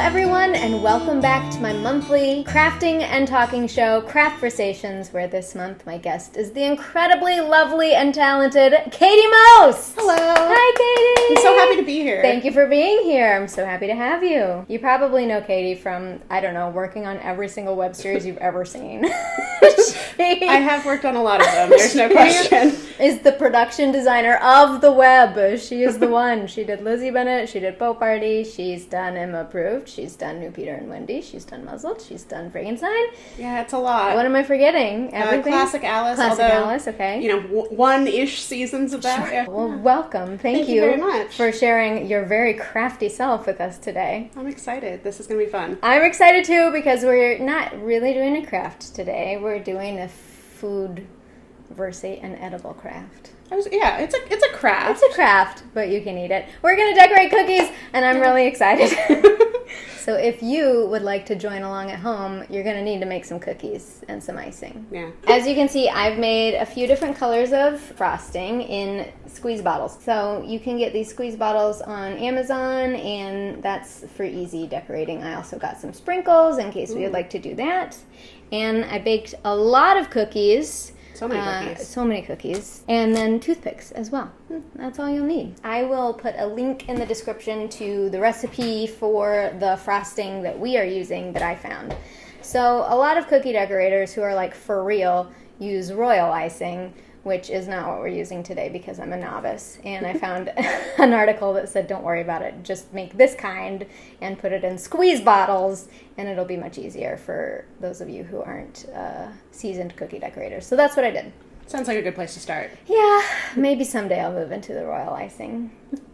everyone, and welcome back to my monthly crafting and talking show, Craftversations, where this month my guest is the incredibly lovely and talented Katie Moest. Hello. Hi, Katie. I'm so happy to be here. Thank you for being here. I'm so happy to have you. You probably know Katie from, I don't know, working on every single web series you've ever seen. I have worked on a lot of them, there's no question. Is the production designer of the web. She is the one. She did Lizzie Bennett, she did Boat Party, she's done Emma Approved, she's done New Peter and Wendy, she's done Muzzled, she's done Frankenstein. Yeah, it's a lot. What am I forgetting? Everything? Classic Alice. Classic Alice, okay. You know, one-ish seasons of that. Sure. Yeah. Well, welcome. Thank you very much for sharing your very crafty self with us today. I'm excited. This is going to be fun. I'm excited too because we're not really doing a craft today. We're doing a food versus an edible craft. It's a craft. It's a craft, but you can eat it. We're going to decorate cookies, and I'm really excited. So if you would like to join along at home, you're going to need to make some cookies and some icing. Yeah. As you can see, I've made a few different colors of frosting in squeeze bottles. So you can get these squeeze bottles on Amazon, and that's for easy decorating. I also got some sprinkles in case we would like to do that. And I baked a lot of cookies. So many cookies. And then toothpicks as well. That's all you'll need. I will put a link in the description to the recipe for the frosting that we are using that I found. So a lot of cookie decorators who are like for real use royal icing, which is not what we're using today because I'm a novice. And I found an article that said, don't worry about it, just make this kind and put it in squeeze bottles, and it'll be much easier for those of you who aren't seasoned cookie decorators. So that's what I did. Sounds like a good place to start. Yeah, maybe someday I'll move into the royal icing.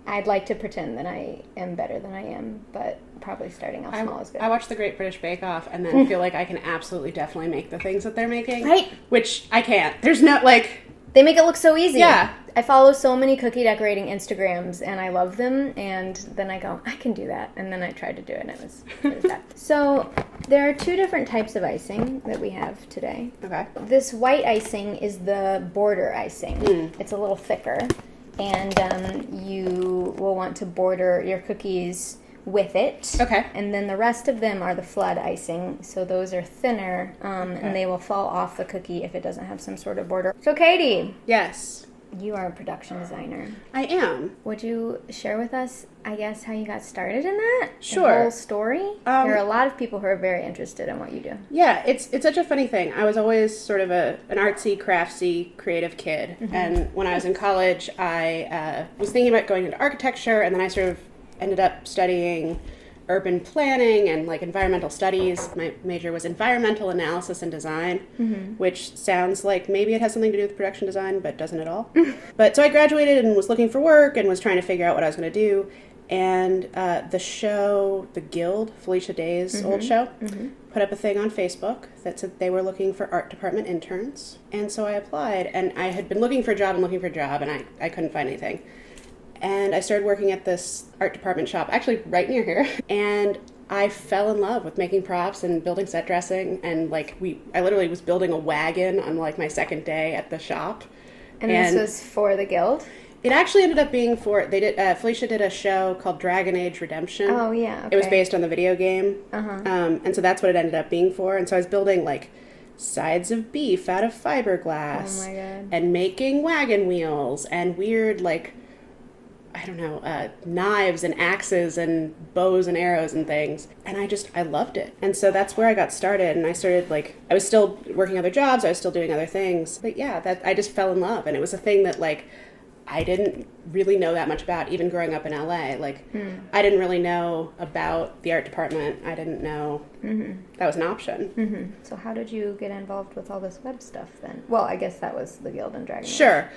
I'd like to pretend that I am better than I am, but probably starting off small is good. I watch the Great British Bake Off and then feel like I can absolutely definitely make the things that they're making. Right. Which I can't. There's no, like... They make it look so easy. Yeah. I follow so many cookie decorating Instagrams, and I love them, and then I go, I can do that. And then I tried to do it, and it was bad. So there are two different types of icing that we have today. Okay. This white icing is the border icing. It's a little thicker, and you will want to border your cookies with it. Okay. And then the rest of them are the flood icing, so those are thinner, and they will fall off the cookie if it doesn't have some sort of border. So Katie. Yes. You are a production designer. I am. Would you share with us, I guess, how you got started in that? Sure. The whole story? There are a lot of people who are very interested in what you do. Yeah, it's such a funny thing. I was always sort of an artsy, craftsy, creative kid. And when I was in college, I was thinking about going into architecture, and then I sort of ended up studying urban planning and like environmental studies. My major was environmental analysis and design, which sounds like maybe it has something to do with production design, but doesn't at all. But so I graduated and was looking for work and was trying to figure out what I was going to do. And the show, The Guild, Felicia Day's old show, put up a thing on Facebook that said they were looking for art department interns. And so I applied, and I had been looking for a job, and I couldn't find anything. And I started working at this art department shop, actually right near here. And I fell in love with making props and building set dressing. And I literally was building a wagon on like my second day at the shop. And this was for the Guild? It actually ended up being Felicia did a show called Dragon Age Redemption. Oh, yeah. Okay. It was based on the video game. And so that's what it ended up being for. And so I was building like sides of beef out of fiberglass. Oh, my God. And making wagon wheels and weird knives and axes and bows and arrows and things. And I loved it. And so that's where I got started. And I started I was still working other jobs. I was still doing other things. But yeah, I just fell in love. And it was a thing that I didn't really know that much about, even growing up in LA. I didn't really know about the art department. I didn't know that was an option. So how did you get involved with all this web stuff then? Well, I guess that was the Guild and Dragon Age. Sure.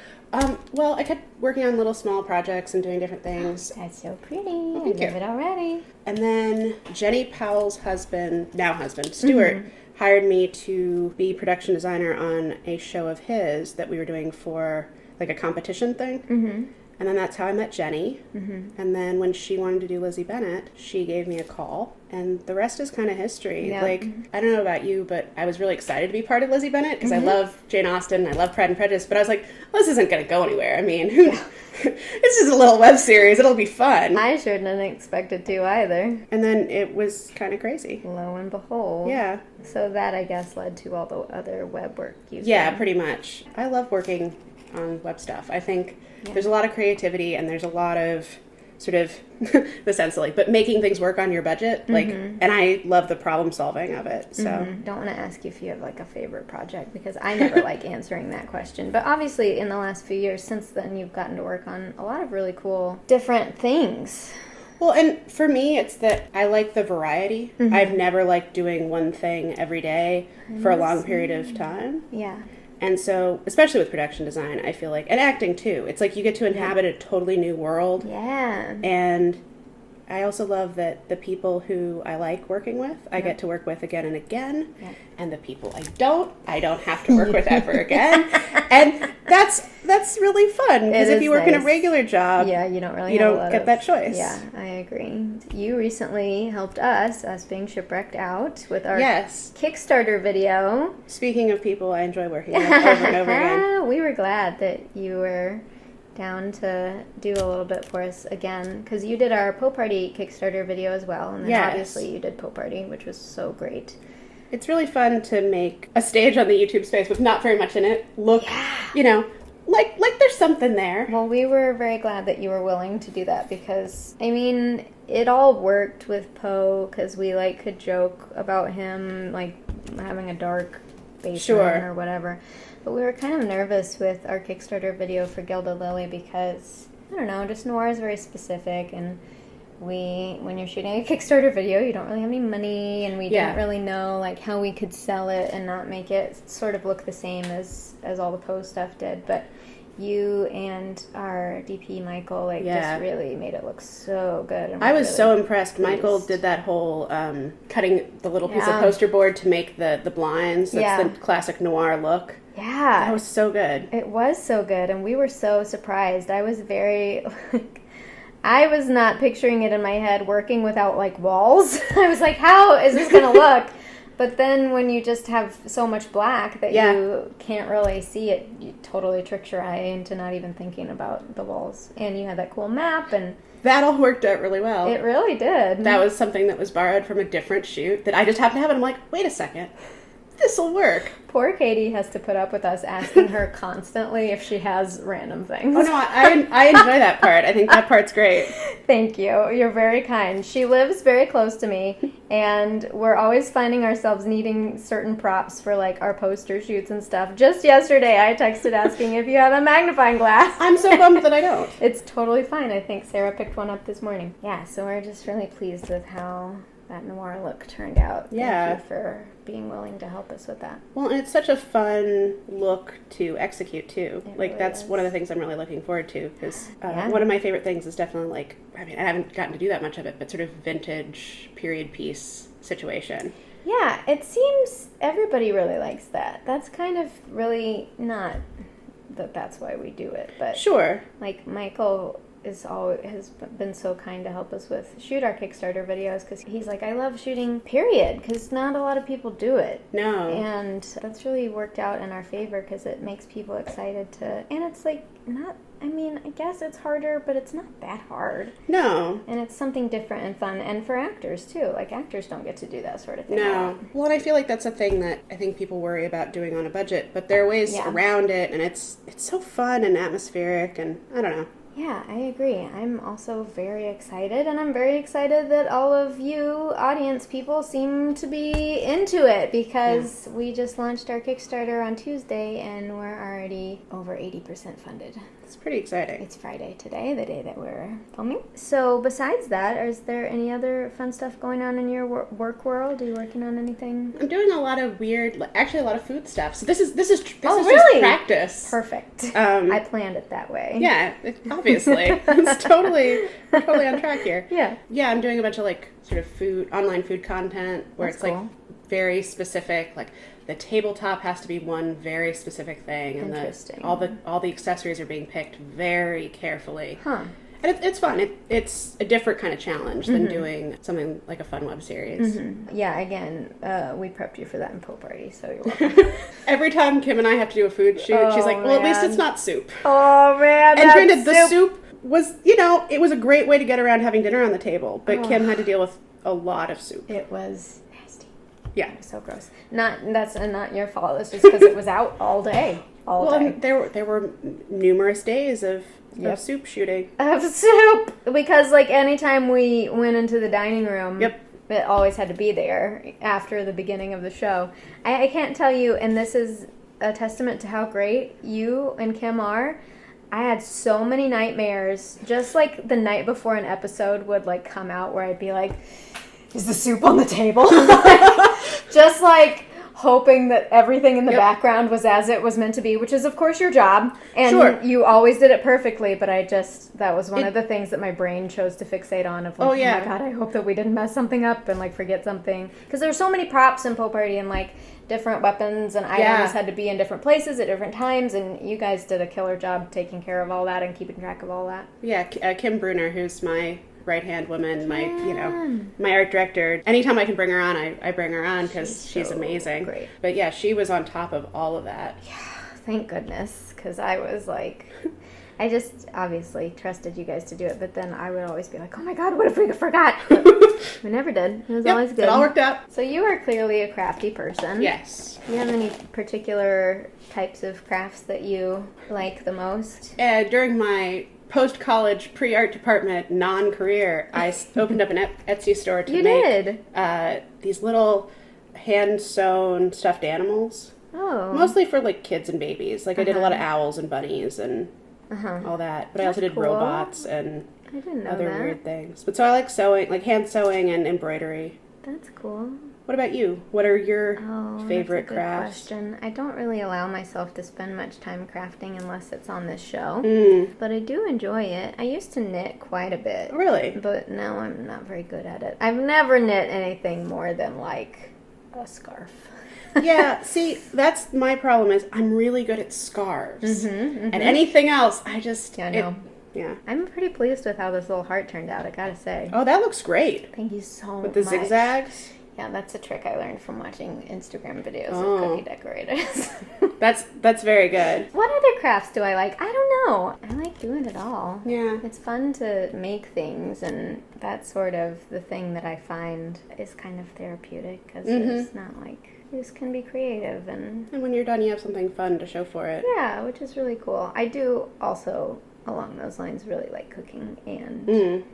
Well, I kept working on little small projects and doing different things. That's so pretty. I love it already. And then Jenny Powell's husband, Stuart, hired me to be production designer on a show of his that we were doing for like a competition thing. And then that's how I met Jenny. And then when she wanted to do Lizzie Bennett, she gave me a call. And the rest is kind of history. Yeah. I don't know about you, but I was really excited to be part of Lizzie Bennett because I love Jane Austen, I love Pride and Prejudice, but I was like, well, this isn't going to go anywhere. I mean, this is a little web series. It'll be fun. I sure didn't expect it to either. And then it was kind of crazy. Lo and behold. Yeah. So that, I guess, led to all the other web work you've Yeah, done. pretty much. I love working on web stuff. I think there's a lot of creativity and there's a lot of sort of, this sounds silly, but making things work on your budget. Like, and I love the problem solving of it. So Don't want to ask you if you have like a favorite project, because I never like answering that question. But obviously in the last few years since then, you've gotten to work on a lot of really cool different things. Well, and for me, it's that I like the variety. I've never liked doing one thing every day for a long period of time. Yeah. And so, especially with production design, I feel like, and acting too, it's like you get to inhabit a totally new world. Yeah. And I also love that the people who I like working with, I get to work with again and again. Yeah. And the people I don't have to work with ever again. And that's really fun, because if you work in a regular job, yeah, you don't really you have a don't lot get of, that choice. Yeah, I agree. You recently helped us being shipwrecked out with our Kickstarter video. Speaking of people I enjoy working with over and over again. We were glad that you were down to do a little bit for us again, because you did our Poe Party Kickstarter video as well, and then obviously you did Poe Party, which was so great. It's really fun to make a stage on the YouTube space with not very much in it look, you know, like there's something there. Well, we were very glad that you were willing to do that, because, I mean, it all worked with Poe, because we, like, could joke about him, like, having a dark basement or whatever. But we were kind of nervous with our Kickstarter video for Gilded Lily, because, I don't know, just noir is very specific, and when you're shooting a Kickstarter video, you don't really have any money, and we didn't really know like how we could sell it and not make it sort of look the same as all the Poe stuff did. But you and our DP Michael just really made it look so good. And I was really so impressed. pleased. Michael did that whole cutting the little piece of poster board to make the blinds. That's the classic noir look. Yeah, that was so good. It was so good, and we were so surprised. I was very I was not picturing it in my head working without, like, walls. I was like, how is this going to look? But then when you just have so much black that you can't really see it, it totally tricks your eye into not even thinking about the walls. And you had that cool map, and that all worked out really well. It really did. That was something that was borrowed from a different shoot that I just happened to have, and I'm like, wait a second. This'll work. Poor Katie has to put up with us asking her constantly if she has random things. Oh, no, I enjoy that part. I think that part's great. Thank you. You're very kind. She lives very close to me, and we're always finding ourselves needing certain props for, like, our poster shoots and stuff. Just yesterday, I texted asking if you have a magnifying glass. I'm so bummed that I don't. It's totally fine. I think Sarah picked one up this morning. Yeah, so we're just really pleased with how that noir look turned out. Yeah. Thank you for being willing to help us with that. Well, and it's such a fun look to execute, too. It like, really that's is. one of the things I'm really looking forward to, because one of my favorite things is definitely, like, I mean, I haven't gotten to do that much of it, but sort of vintage period piece situation. Yeah, it seems everybody really likes that. That's kind of really not that that's why we do it, but sure. Like, Michael has been so kind to help us shoot our Kickstarter videos, because he's like, I love shooting period, because not a lot of people do it. No. And that's really worked out in our favor, because it makes people excited to, and it's like not, I mean, I guess it's harder, but it's not that hard. No. And it's something different and fun, and for actors too. Like, actors don't get to do that sort of thing. No. Well, and I feel like that's a thing that I think people worry about doing on a budget, but there are ways around it, and it's so fun and atmospheric, and I don't know. Yeah, I agree. I'm also very excited, and I'm very excited that all of you audience people seem to be into it, because we just launched our Kickstarter on Tuesday, and we're already over 80% funded. It's pretty exciting. It's Friday today, the day that we're filming. So besides that, is there any other fun stuff going on in your work world? Are you working on anything? I'm doing a lot of weird, actually a lot of food stuff. So this is really? just practice. Perfect. I planned it that way. Yeah, obviously. It's totally on track here. Yeah. Yeah, I'm doing a bunch of like sort of online food content where That's it's cool. like very specific, like the tabletop has to be one very specific thing, and Interesting. all the accessories are being picked very carefully. Huh. And And it's fun. It's a different kind of challenge than doing something like a fun web series. Yeah, again, we prepped you for that in Poe Party, so you're welcome. Every time Kim and I have to do a food shoot, she's like, well, at least it's not soup. Oh, man, and granted, the soup was, it was a great way to get around having dinner on the table, but Kim had to deal with a lot of soup. It was nasty. Yeah. It was so gross. That's not your fault. It's just because it was out all day. All day. There were numerous days of soup shooting. Of soup! Because, like, anytime we went into the dining room, it always had to be there after the beginning of the show. I can't tell you, and this is a testament to how great you and Kim are. I had so many nightmares, just like the night before an episode would like come out where I'd be like, is the soup on the table? Just like hoping that everything in the background was as it was meant to be, which is of course your job. And you always did it perfectly, but that was one of the things that my brain chose to fixate on of like, oh my God, I hope that we didn't mess something up and like forget something. Because there were so many props in Poe Party and like different weapons and items had to be in different places at different times, and you guys did a killer job taking care of all that and keeping track of all that. Yeah, Kim Bruner, who's my right-hand woman, my art director. Anytime I can bring her on, I bring her on because she's amazing. Great. But yeah, she was on top of all of that. Yeah, thank goodness, because I was like... I just obviously trusted you guys to do it, but then I would always be like, oh my God, what if we forgot? But we never did. It was always good. It all worked out. So you are clearly a crafty person. Yes. Do you have any particular types of crafts that you like the most? During my post-college pre-art department non-career, I opened up an Etsy store to make these little hand-sewn stuffed animals. Oh. Mostly for like kids and babies. Like I did a lot of owls and bunnies and all that. But I also did robots and other weird things. But so I like sewing, like hand sewing and embroidery. That's cool. What about you? What are your favorite that's a good crafts? Question. I don't really allow myself to spend much time crafting unless it's on this show. But I do enjoy it. I used to knit quite a bit. Really? But now I'm not very good at it. I've never knit anything more than like a scarf. Yeah, see, that's my problem is I'm really good at scarves. And anything else, I just... Yeah, I know. Yeah. I'm pretty pleased with how this little heart turned out, I gotta say. Oh, that looks great. Thank you so much. With the zigzags? Yeah, that's a trick I learned from watching Instagram videos of cookie decorators. That's very good. What other crafts do I like? I don't know. I like doing it all. Yeah. It's fun to make things, and that's sort of the thing that I find is kind of therapeutic, because it's not like... You just can be creative. And when you're done, you have something fun to show for it. Yeah, which is really cool. I do also, along those lines, really like cooking. And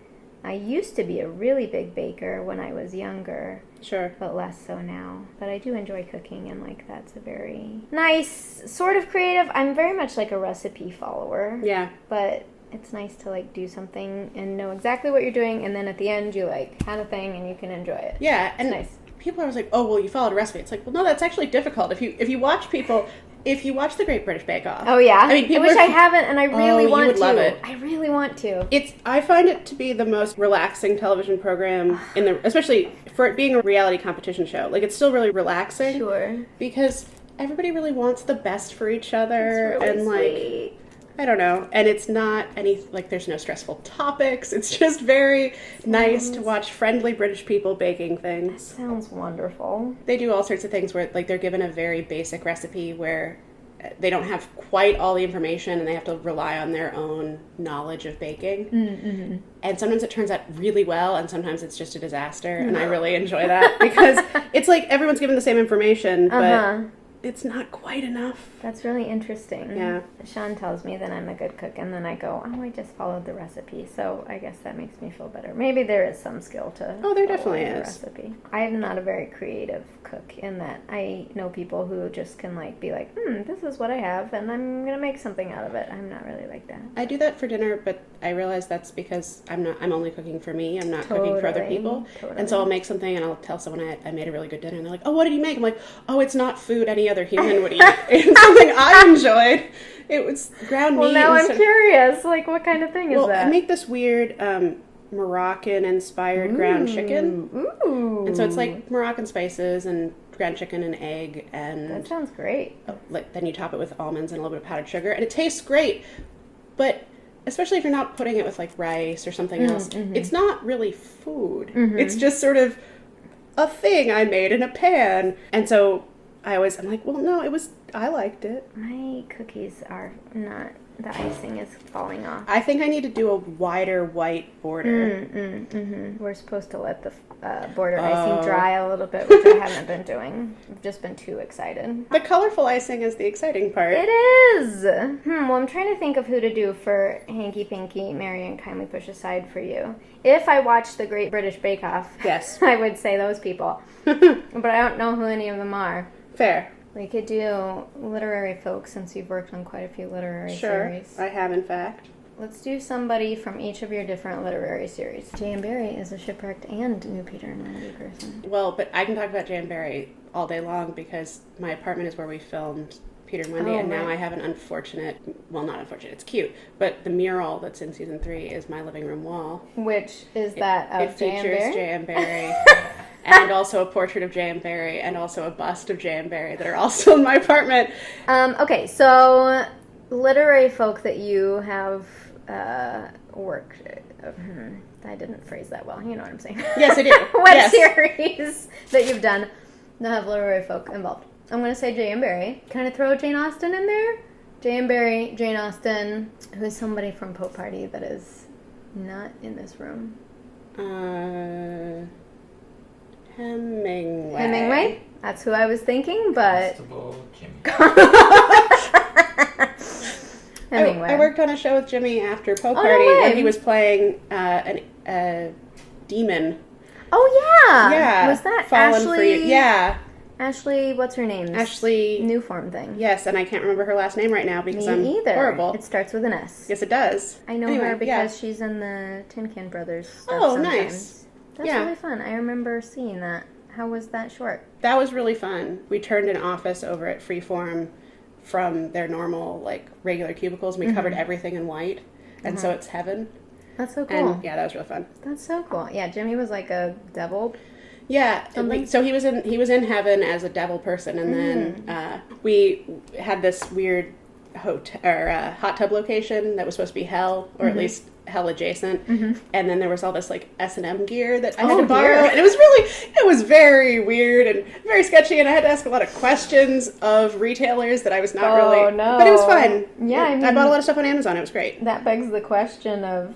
I used to be a really big baker when I was younger. Sure. But less so now. But I do enjoy cooking, and like that's a very nice, sort of creative. I'm very much like a recipe follower. Yeah. But it's nice to like do something and know exactly what you're doing, and then at the end you like had a thing and you can enjoy it. Yeah, and it's nice. People are always like, oh, well, you followed a recipe. It's like, well, no, that's actually difficult. If you watch the Great British Bake Off. Oh, yeah? I mean, I haven't, and I really want to. You would love it. I really want to. I find it to be the most relaxing television program, especially for it being a reality competition show. Like, it's still really relaxing. Sure. Because everybody really wants the best for each other. It's really and, sweet. Like, I don't know. And it's not there's no stressful topics. It's just very nice to watch friendly British people baking things. That sounds wonderful. They do all sorts of things where, like, they're given a very basic recipe where they don't have quite all the information and they have to rely on their own knowledge of baking. And sometimes it turns out really well and sometimes it's just a disaster. And I really enjoy that because it's like everyone's given the same information, but it's not quite enough. That's really interesting. Yeah. Sean tells me that I'm a good cook, and then I go, oh, I just followed the recipe, so I guess that makes me feel better. Maybe there is some skill to there definitely is. Recipe. I'm not a very creative cook in that I know people who just can like be like, this is what I have, and I'm gonna make something out of it. I'm not really like that. I do that for dinner, but I realize that's because I'm only cooking for me. I'm not cooking for other people. Totally. And so I'll make something and I'll tell someone I made a really good dinner, and they're like, oh, what did you make? I'm like, oh, it's not food any other human would eat. It's something I enjoyed. It was ground meat. Well, now I'm curious. Like, what kind of thing is that? I make this weird Moroccan-inspired ground chicken. Ooh. And so it's like Moroccan spices and ground chicken and egg. And that sounds great. Then you top it with almonds and a little bit of powdered sugar. And it tastes great. But especially if you're not putting it with like rice or something else, it's not really food. Mm-hmm. It's just sort of a thing I made in a pan. And so I'm like, well, no, I liked it. My cookies are not, the icing is falling off. I think I need to do a wider white border. We're supposed to let the border icing dry a little bit, which I haven't been doing. I've just been too excited. The colorful icing is the exciting part. It is! Well, I'm trying to think of who to do for Hanky Panky, Mary, and Kindly Push Aside for you. If I watched the Great British Bake Off, Yes. I would say those people. But I don't know who any of them are. Fair. We could do literary folk, since you've worked on quite a few literary series. I have, in fact. Let's do somebody from each of your different literary series. J.M. Barrie is a shipwrecked and new Peter and Wendy person. Well, but I can talk about J.M. Barrie all day long because my apartment is where we filmed Peter and Wendy, and now I have an unfortunate, well, not unfortunate, it's cute, but the mural that's in season 3 is my living room wall. Which is that of It J.M. features Barrie? J.M. Barrie. And also a portrait of J.M. Barrie and also a bust of J.M. Barrie that are also in my apartment. Okay, so literary folk that you have worked... I didn't phrase that well. You know what I'm saying. Yes, I do. Web series that you've done that have literary folk involved. I'm going to say J.M. Barrie. Can I throw Jane Austen in there? J.M. Barrie, Jane Austen, who's somebody from Pope Party that is not in this room. Hemingway? That's who I was thinking, but... Hemingway. I worked on a show with Jimmy after Poe Party when he was playing a demon. Oh, yeah! Yeah. Was that Fallen Ashley? Free. Yeah. Ashley, what's her name? Ashley... New form thing. Yes, and I can't remember her last name right now because I'm horrible. It starts with an S. Yes, it does. I know her because she's in the Tin Can Brothers stuff sometimes. Nice. That's really fun. I remember seeing that. How was that short? That was really fun. We turned an office over at Freeform from their normal, like, regular cubicles, and we covered everything in white, and so it's heaven. That's so cool. And, yeah, that was really fun. That's so cool. Yeah, Jimmy was like a devil. Yeah, so he was in heaven as a devil person, and then we had this weird hot tub location that was supposed to be hell, or at least hell adjacent, and then there was all this like S&M gear that I had to borrow, and it was very weird and very sketchy, and I had to ask a lot of questions of retailers that I was not really, but it was fun. Yeah, I mean, I bought a lot of stuff on Amazon. It was great. That begs the question of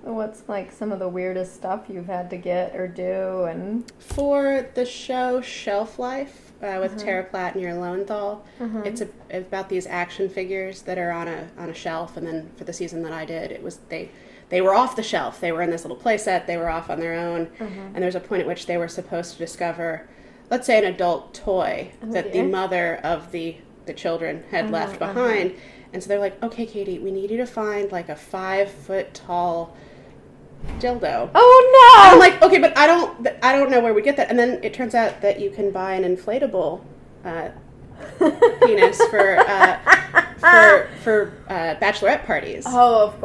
what's like some of the weirdest stuff you've had to get or do, and for the show Shelf Life with Tara Platt and your Lowenthal. It's about these action figures that are on a shelf, and then for the season that I did, it was they were off the shelf. They were in this little play set. They were off on their own, and there was a point at which they were supposed to discover, let's say, an adult toy that the mother of the children had left behind. And so they're like, okay, Katie, we need you to find like a 5-foot tall dildo. Oh no! And I'm like, okay, but I don't know where we get that. And then it turns out that you can buy an inflatable penis for bachelorette parties. Oh, of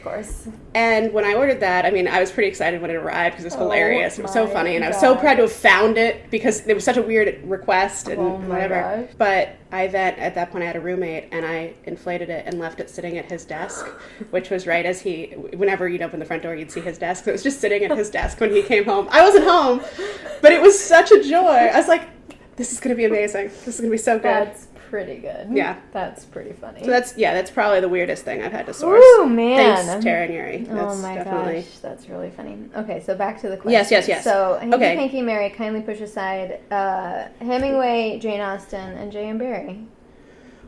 course. And when I ordered that, I mean, I was pretty excited when it arrived because it was hilarious. It was so funny, and I was so proud to have found it because it was such a weird request and whatever. Gosh. But I then, at that point, I had a roommate, and I inflated it and left it sitting at his desk, which was right as whenever you'd open the front door, you'd see his desk. So it was just sitting at his desk when he came home. I wasn't home, but it was such a joy. I was like, this is going to be amazing. This is going to be so good. That's pretty good. Yeah. That's pretty funny. So that's probably the weirdest thing I've had to source. Ooh, man. Thanks, Tara and Yuri. Oh my gosh, that's really funny. Okay, so back to the question. Yes. So, Hanky Panky, Mary, Kindly Push Aside, Hemingway, Jane Austen, and J.M. Barrie.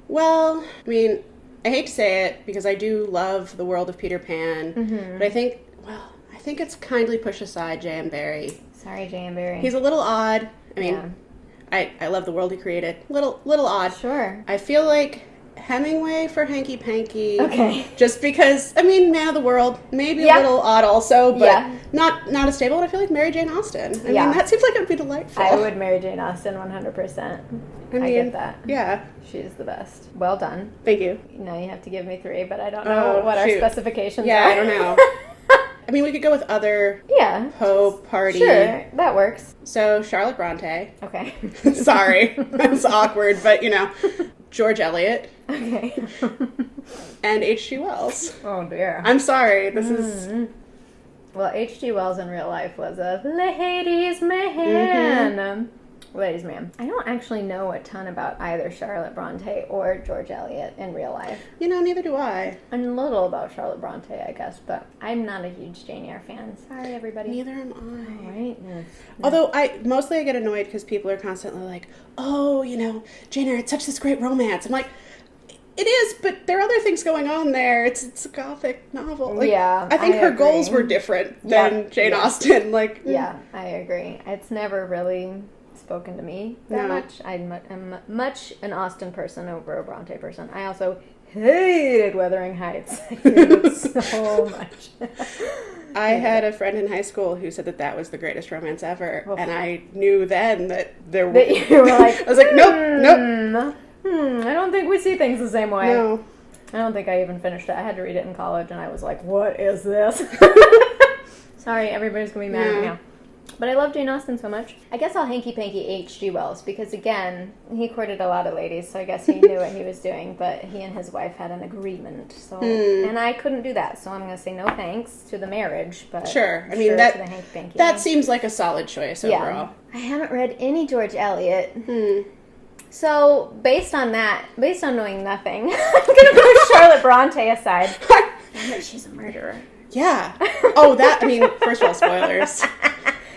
Well, I mean, I hate to say it because I do love the world of Peter Pan, but I think it's Kindly Push Aside J.M. Barrie. Sorry, J.M. Barrie. He's a little odd. I mean, I love the world he created. Little odd. Sure. I feel like Hemingway for Hanky Panky. Okay. Just because, I mean, man of the world, maybe a little odd also, but not as stable. But I feel like Mary Jane Austen. I mean, that seems like it would be delightful. I would marry Jane Austen 100%. I get that. Yeah. She's the best. Well done. Thank you. Now you have to give me 3, but I don't know what our specifications are. Yeah, I don't know. I mean, we could go with other Poe Party. Sure, that works. So, Charlotte Bronte. Okay. Sorry. That's awkward, but, George Eliot, Okay. and H.G. Wells. Oh, dear. I'm sorry, this is... Well, H.G. Wells in real life was a ladies' man. Mm-hmm. Ladies' man. I don't actually know a ton about either Charlotte Bronte or George Eliot in real life. You know, neither do I. I'm a little about Charlotte Bronte, I guess, but I'm not a huge Jane Eyre fan. Sorry, everybody. Neither am I. All right. Yes. Although I get annoyed because people are constantly like, oh, you know, Jane Eyre, it's such this great romance. I'm like, it is, but there are other things going on there. It's a gothic novel. Like, Yeah, I think I her agree. goals were different than Jane Austen. Like, Yeah, I agree. It's never really spoken to me that No. much. I'm much an Austen person over a Bronte person. I also hated Wuthering Heights. I hated it so much. I had a friend in high school who said that was the greatest romance ever, Oh. and I knew then that there That you were like, I was like, nope. I don't think we see things the same way. No. I don't think I even finished it. I had to read it in college, and I was like, what is this? Sorry, everybody's going to be mad at me now. But I love Jane Austen so much. I guess I'll hanky-panky H.G. Wells, because again, he courted a lot of ladies, so I guess he knew what he was doing, but he and his wife had an agreement, so... And I couldn't do that, so I'm going to say no thanks to the marriage, but... Sure. I mean, to that the hanky-panky. that seems like a solid choice overall. I haven't read any George Eliot. So, based on knowing nothing, I'm going to put Charlotte Bronte aside. Damn it, she's a murderer. Yeah. Oh, that, I mean, first of all, spoilers.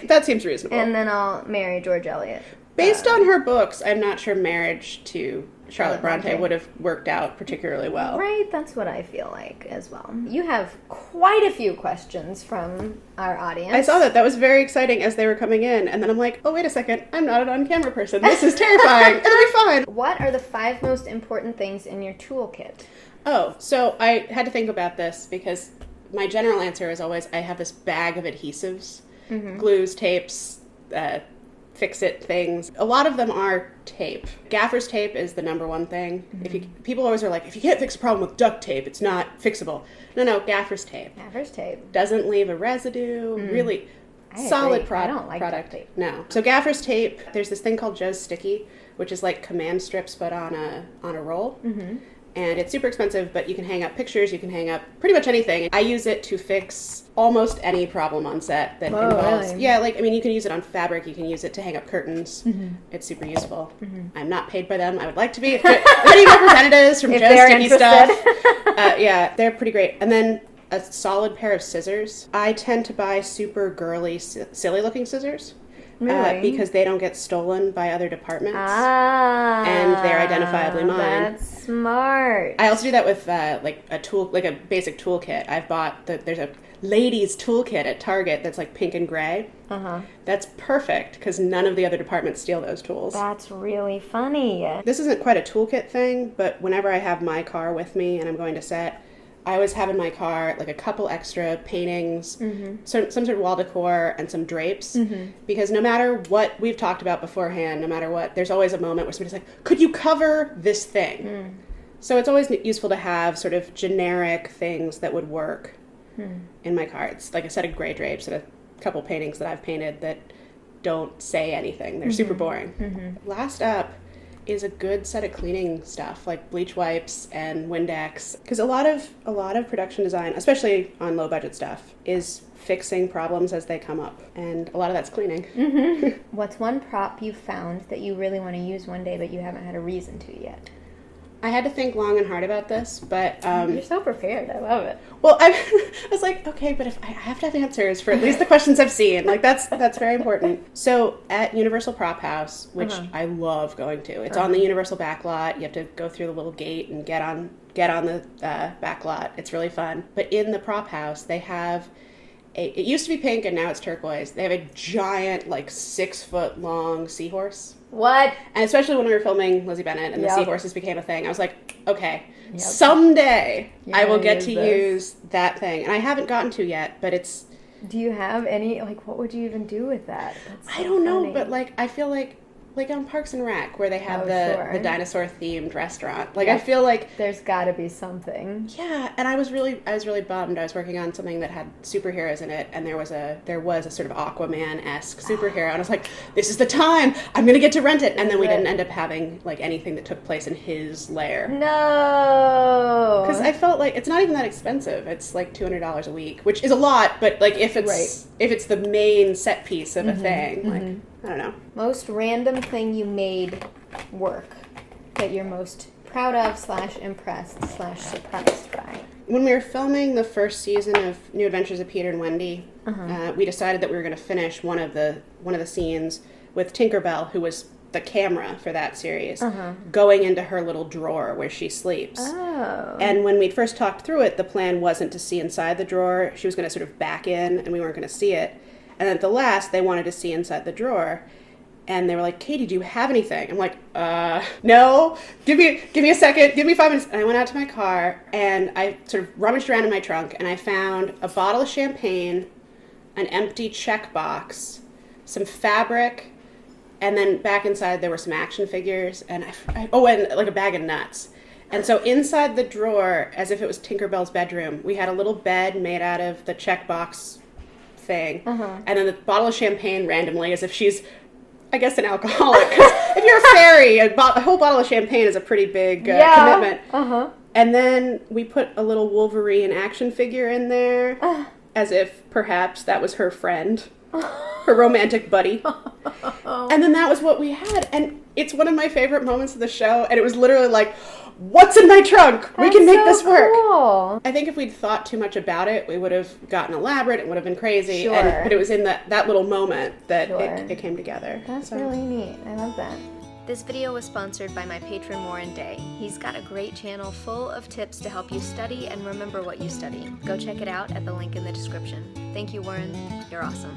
That seems reasonable. And then I'll marry George Eliot. Based on her books, I'm not sure marriage to Charlotte Bronte Bronte. would have worked out particularly well. Right, that's what I feel like as well. You have quite a few questions from our audience. I saw that. That was very exciting as they were coming in. And then I'm like, oh, wait a second. I'm not an on-camera person. This is terrifying. It'll be fine. What are the 5 most important things in your toolkit? Oh, so I had to think about this because my general answer is always I have this bag of adhesives, glues, tapes, fix-it things. A lot of them are tape. Gaffer's tape is the number one thing. People always are like, if you can't fix a problem with duct tape, it's not fixable. No, gaffer's tape. Gaffer's tape. Doesn't leave a residue. Really I solid agree. I don't like product. duct tape. No. So gaffer's tape, there's this thing called Joe's Sticky, which is like command strips but on a roll. And it's super expensive, but you can hang up pictures, you can hang up pretty much anything. I use it to fix almost any problem on set that involves... really? Yeah, like, I mean, you can use it on fabric, you can use it to hang up curtains. It's super useful. I'm not paid by them. I would like to be. If any representatives from If Joe's they're Sticky interested. stuff. Yeah, they're pretty great. And then a solid pair of scissors. I tend to buy super girly, silly-looking scissors. Really? Because they don't get stolen by other departments. And they're identifiably mine. That's smart. I also do that with like a basic toolkit. I've bought there's a ladies toolkit at Target that's like pink and gray. That's perfect because none of the other departments steal those tools. That's really funny. This isn't quite a toolkit thing, but whenever I have my car with me and I'm going to set, I always have in my car like a couple extra paintings, some sort of wall decor, and some drapes. Because no matter what we've talked about beforehand, no matter what, there's always a moment where somebody's like, could you cover this thing? So it's always useful to have sort of generic things that would work in my car. It's like a set of gray drapes and a couple paintings that I've painted that don't say anything. They're super boring. Last up is a good set of cleaning stuff like bleach wipes and Windex, because a lot of production design, especially on low budget stuff, is fixing problems as they come up, and a lot of that's cleaning. What's one prop you found that you really want to use one day but you haven't had a reason to yet? I had to think long and hard about this, but You're so prepared. I love it. well, I was like, okay, but if I have to have answers for at least the questions I've seen, like that's very important. So at Universal Prop House, which I love going to, it's on the Universal backlot. You have to go through the little gate and get on the backlot. It's really fun. But in the Prop House, they have it used to be pink and now it's turquoise. They have a giant, like 6-foot long seahorse. What? And especially when we were filming Lizzie Bennet and the Yep. seahorses became a thing, I was like, okay, someday I will get to use that thing. And I haven't gotten to yet, but it's... Do you have any, like, what would you even do with that? That's so I don't know, funny. but, like, I feel like Like on Parks and Rec, where they have Oh, the sure. dinosaur-themed restaurant. Like, Yeah. I feel like... There's gotta be something. Yeah, and I was really bummed. I was working on something that had superheroes in it, and there was a sort of Aquaman-esque superhero, and I was like, this is the time! I'm gonna get to rent it! And then we didn't end up having, like, anything that took place in his lair. No! Because I felt like it's not even that expensive. It's like $200 a week, which is a lot, but, like, if it's the main set piece of a thing, like, I don't know. Most random thing you made work that you're most proud of / impressed / surprised by. When we were filming the first season of New Adventures of Peter and Wendy, we decided that we were going to finish one of the scenes with Tinkerbell, who was the camera for that series, going into her little drawer where she sleeps. Oh. And when we'd first talked through it, the plan wasn't to see inside the drawer. She was going to sort of back in, and we weren't going to see it. And then at the last, they wanted to see inside the drawer. And they were like, Katie, do you have anything? I'm like, no. Give me a second. Give me 5 minutes. And I went out to my car, and I sort of rummaged around in my trunk, and I found a bottle of champagne, an empty check box, some fabric, and then back inside there were some action figures, and and like a bag of nuts. And so inside the drawer, as if it was Tinkerbell's bedroom, we had a little bed made out of the check box thing, and then the bottle of champagne randomly, as if she's, I guess, an alcoholic. 'Cause if you're a fairy, a whole bottle of champagne is a pretty big commitment. And then we put a little Wolverine action figure in there, as if perhaps that was her friend, her romantic buddy. And then that was what we had. And it's one of my favorite moments of the show. And it was literally like, what's in my trunk? We can make this work. Cool. I think if we'd thought too much about it, we would have gotten elaborate. It would have been crazy. Sure. But it was in that little moment that it came together. That's really neat. I love that. This video was sponsored by my patron Warren Day. He's got a great channel full of tips to help you study and remember what you study. Go check it out at the link in the description. Thank you, Warren. You're awesome.